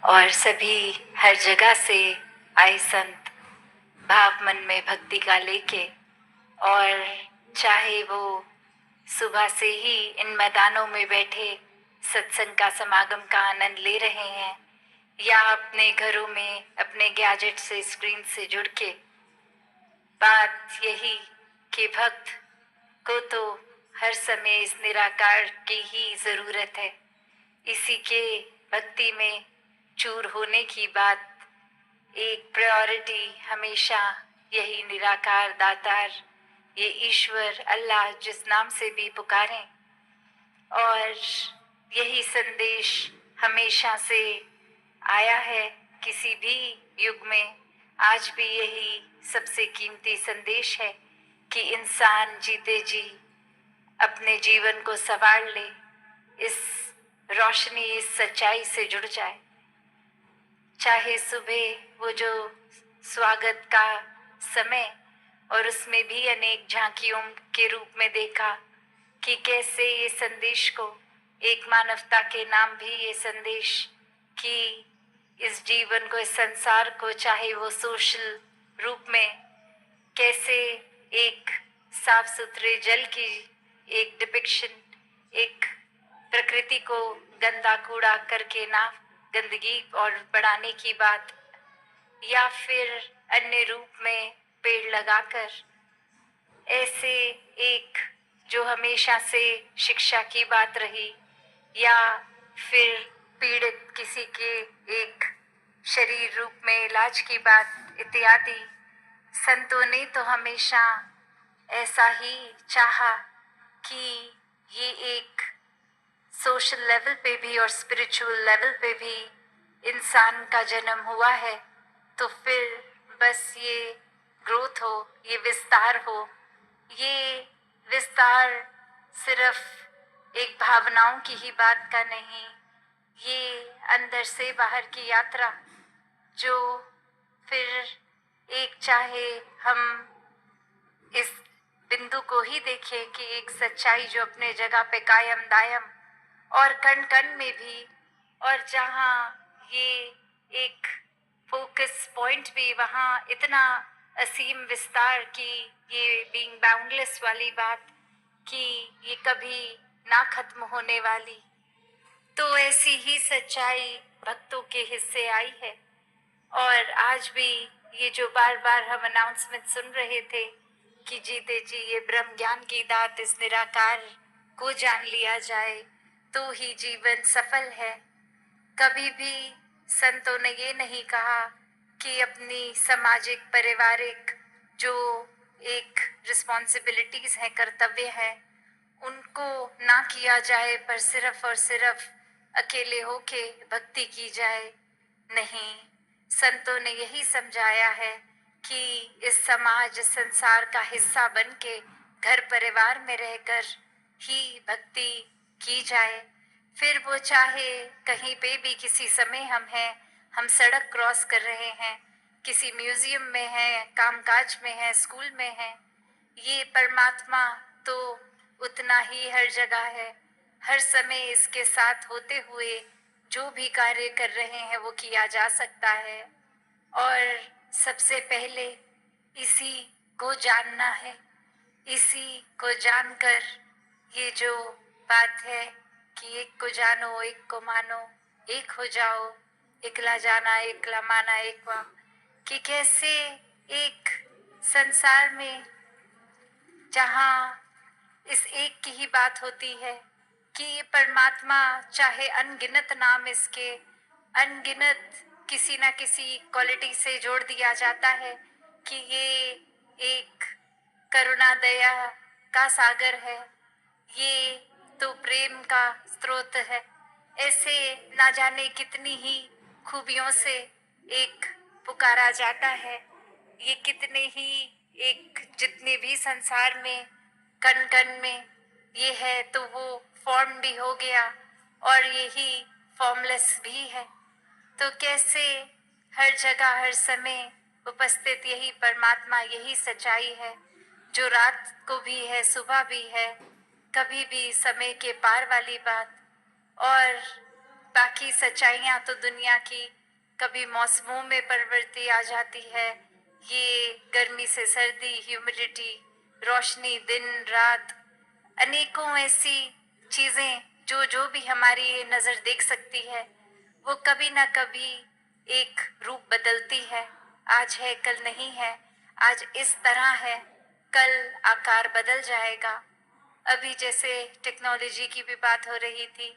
और सभी हर जगह से आए संत भाव मन में भक्ति का लेके, और चाहे वो सुबह से ही इन मैदानों में बैठे सत्संग का समागम का आनंद ले रहे हैं, या अपने घरों में अपने गैजेट से स्क्रीन से जुड़ के, बात यही कि भक्त को तो हर समय इस निराकार की ही जरूरत है। इसी के भक्ति में चूर होने की बात, एक प्रायोरिटी हमेशा यही निराकार दातार, ये ईश्वर अल्लाह जिस नाम से भी पुकारें, और यही संदेश हमेशा से आया है किसी भी युग में। आज भी यही सबसे कीमती संदेश है कि इंसान जीते जी अपने जीवन को संवार ले, इस रोशनी इस सच्चाई से जुड़ जाए। चाहे सुबह वो जो स्वागत का समय, और उसमें भी अनेक झांकियों के रूप में देखा कि कैसे ये संदेश को, एक मानवता के नाम भी ये संदेश कि इस जीवन को, इस संसार को, चाहे वो सोशल रूप में, कैसे एक साफ सुथरे जल की एक डिपिक्शन, एक प्रकृति को गंदा कूड़ा करके ना गंदगी और बढ़ाने की बात, या फिर अन्य रूप में पेड़ लगाकर, ऐसे एक जो हमेशा से शिक्षा की बात रही, या फिर पीड़ित किसी के एक शरीर रूप में इलाज की बात इत्यादि, संतों ने तो हमेशा ऐसा ही चाहा कि ये एक सोशल लेवल पे भी और स्पिरिचुअल लेवल पे भी इंसान का जन्म हुआ है, तो फिर बस ये ग्रोथ हो, ये विस्तार हो। ये विस्तार सिर्फ एक भावनाओं की ही बात का नहीं, ये अंदर से बाहर की यात्रा, जो फिर एक, चाहे हम इस बिंदु को ही देखें कि एक सच्चाई जो अपने जगह पे कायम दायम और कण कण में भी, और जहाँ ये एक फोकस पॉइंट भी, वहाँ इतना असीम विस्तार की ये बीइंग बाउंडलेस वाली बात कि ये कभी ना खत्म होने वाली। तो ऐसी ही सच्चाई भक्तों के हिस्से आई है। और आज भी ये जो बार बार हम अनाउंसमेंट सुन रहे थे कि जीते जी ये ब्रह्म ज्ञान की दात, इस निराकार को जान लिया जाए तो ही जीवन सफल है। कभी भी संतों ने ये नहीं कहा कि अपनी सामाजिक पारिवारिक जो एक रिस्पॉन्सिबिलिटीज हैं, कर्तव्य हैं, उनको ना किया जाए, पर सिर्फ और सिर्फ अकेले होके भक्ति की जाए। नहीं, संतों ने यही समझाया है कि इस समाज, इस संसार का हिस्सा बन के घर परिवार में रहकर ही भक्ति की जाए। फिर वो चाहे कहीं पे भी किसी समय हम हैं, हम सड़क क्रॉस कर रहे हैं, किसी म्यूजियम में हैं, कामकाज में हैं, स्कूल में हैं, ये परमात्मा तो उतना ही हर जगह है। हर समय इसके साथ होते हुए जो भी कार्य कर रहे हैं वो किया जा सकता है। और सबसे पहले इसी को जानना है। इसी को जानकर ये जो बात है कि एक को जानो, एक को मानो, एक हो जाओ, एकला जाना एकला माना एक वा, कि कैसे एक संसार में जहाँ इस एक की ही बात होती है कि ये परमात्मा, चाहे अनगिनत नाम इसके, अनगिनत किसी ना किसी क्वालिटी से जोड़ दिया जाता है कि ये एक करुणा दया का सागर है, ये तो प्रेम का स्रोत है। ऐसे ना जाने कितनी ही खूबियों से एक पुकारा जाता है। ये कितने ही एक, जितने भी संसार में कण कण में ये है, तो वो फॉर्म भी हो गया और यही फॉर्मलेस भी है। तो कैसे हर जगह हर समय उपस्थित यही परमात्मा, यही सच्चाई है जो रात को भी है, सुबह भी है, कभी भी समय के पार वाली बात। और बाकी सच्चाइयाँ तो दुनिया की कभी मौसमों में परिवर्ती आ जाती है। ये गर्मी से सर्दी, ह्यूमिडिटी, रोशनी, दिन रात, अनेकों ऐसी चीज़ें जो जो भी हमारी ये नज़र देख सकती है, वो कभी ना कभी एक रूप बदलती है। आज है कल नहीं है, आज इस तरह है, कल आकार बदल जाएगा। अभी जैसे टेक्नोलॉजी की भी बात हो रही थी,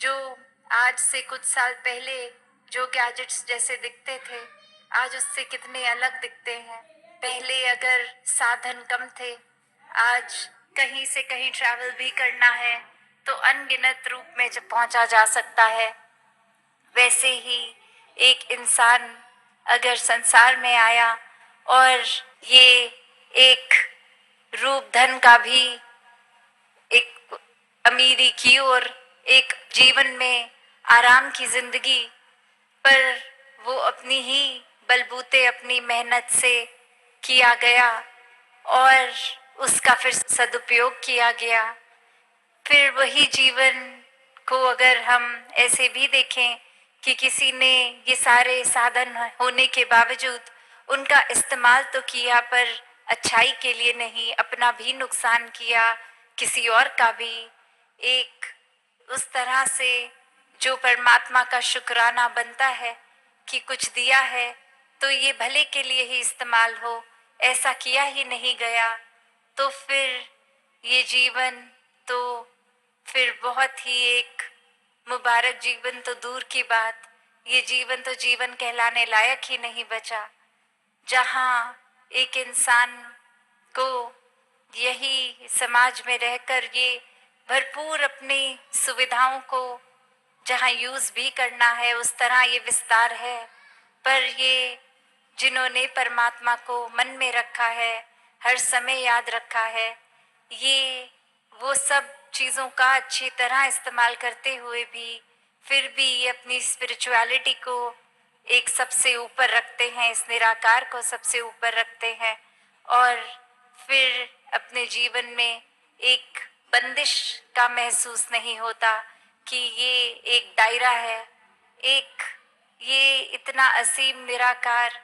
जो आज से कुछ साल पहले जो गैजेट्स जैसे दिखते थे, आज उससे कितने अलग दिखते हैं। पहले अगर साधन कम थे, आज कहीं से कहीं ट्रैवल भी करना है तो अनगिनत रूप में जब पहुंचा जा सकता है। वैसे ही एक इंसान अगर संसार में आया और ये एक रूप धन का भी एक अमीरी की और एक जीवन में आराम की जिंदगी, पर वो अपनी ही बलबूते अपनी मेहनत से किया गया और उसका फिर सदुपयोग किया गया। फिर वही जीवन को अगर हम ऐसे भी देखें कि किसी ने ये सारे साधन होने के बावजूद उनका इस्तेमाल तो किया, पर अच्छाई के लिए नहीं, अपना भी नुकसान किया, किसी और का भी। एक उस तरह से जो परमात्मा का शुक्राना बनता है कि कुछ दिया है तो ये भले के लिए ही इस्तेमाल हो, ऐसा किया ही नहीं गया, तो फिर ये जीवन तो फिर बहुत ही एक मुबारक जीवन तो दूर की बात, ये जीवन तो जीवन कहलाने लायक ही नहीं बचा। जहाँ एक इंसान को यही समाज में रहकर ये भरपूर अपनी सुविधाओं को जहाँ यूज़ भी करना है उस तरह ये विस्तार है, पर ये जिन्होंने परमात्मा को मन में रखा है, हर समय याद रखा है, ये वो सब चीज़ों का अच्छी तरह इस्तेमाल करते हुए भी फिर भी ये अपनी स्पिरिचुअलिटी को एक सबसे ऊपर रखते हैं, इस निराकार को सबसे ऊपर रखते हैं, और फिर अपने जीवन में एक बंदिश का महसूस नहीं होता कि ये एक दायरा है, एक ये इतना असीम निराकार,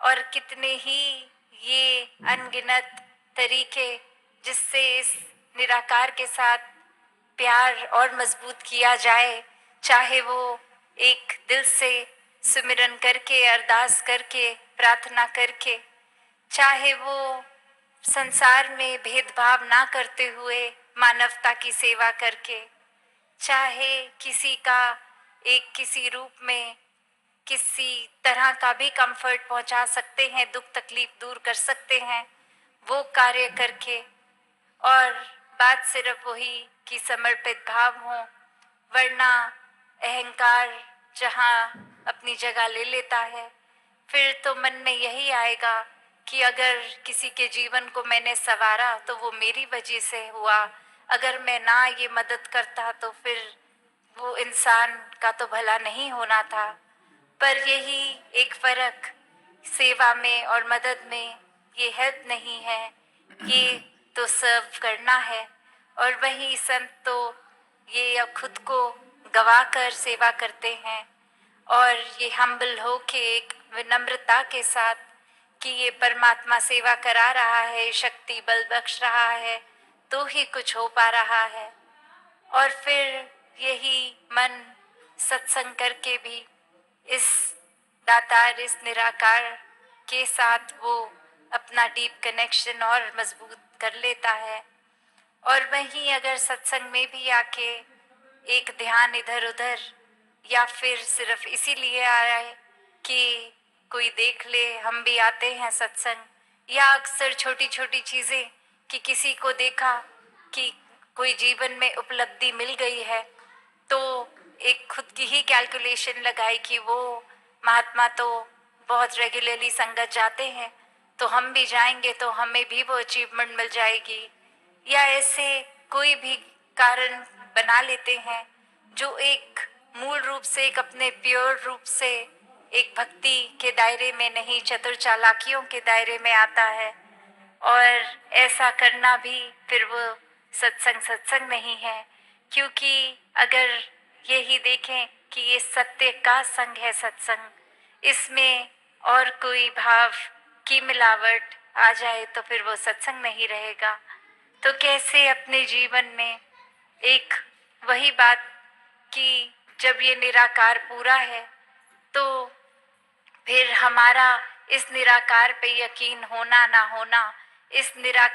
और कितने ही ये अनगिनत तरीके जिससे इस निराकार के साथ प्यार और मजबूत किया जाए, चाहे वो एक दिल से सुमिरन करके, अरदास करके, प्रार्थना करके, चाहे वो संसार में भेदभाव ना करते हुए मानवता की सेवा करके, चाहे किसी का एक किसी रूप में किसी तरह का भी कंफर्ट पहुंचा सकते हैं, दुख तकलीफ दूर कर सकते हैं वो कार्य करके, और बात सिर्फ वही कि समर्पित भाव हो, वरना अहंकार जहाँ अपनी जगह ले लेता है, फिर तो मन में यही आएगा कि अगर किसी के जीवन को मैंने संवारा तो वो मेरी वजह से हुआ, अगर मैं ना ये मदद करता तो फिर वो इंसान का तो भला नहीं होना था। पर यही एक फर्क सेवा में और मदद में, ये हेल्प नहीं है, ये तो सर्व करना है। और वही संत तो ये अब खुद को गवा कर सेवा करते हैं, और ये हम्बल हो के एक विनम्रता के साथ कि ये परमात्मा सेवा करा रहा है, शक्ति बल बख्श रहा है, तो ही कुछ हो पा रहा है। और फिर यही मन सत्संग करके भी इस दातार, इस निराकार के साथ वो अपना डीप कनेक्शन और मजबूत कर लेता है। और वहीं अगर सत्संग में भी आके एक ध्यान इधर उधर, या फिर सिर्फ इसीलिए आ रहा है कि कोई देख ले हम भी आते हैं सत्संग, या अक्सर छोटी छोटी चीज़ें कि किसी को देखा कि कोई जीवन में उपलब्धि मिल गई है, तो एक खुद की ही कैलकुलेशन लगाई कि वो महात्मा तो बहुत रेगुलरली संगत जाते हैं, तो हम भी जाएंगे तो हमें भी वो अचीवमेंट मिल जाएगी, या ऐसे कोई भी कारण बना लेते हैं जो एक मूल रूप से एक अपने प्योर रूप से एक भक्ति के दायरे में नहीं, चतुर चालाकियों के दायरे में आता है। और ऐसा करना भी फिर वो सत्संग नहीं है, क्योंकि अगर यही देखें कि ये सत्य का संग है सत्संग, इसमें और कोई भाव की मिलावट आ जाए तो फिर वो सत्संग नहीं रहेगा। तो कैसे अपने जीवन में एक वही बात कि जब ये निराकार पूरा है तो फिर हमारा इस निराकार पे यकीन होना ना होना, इस निराकार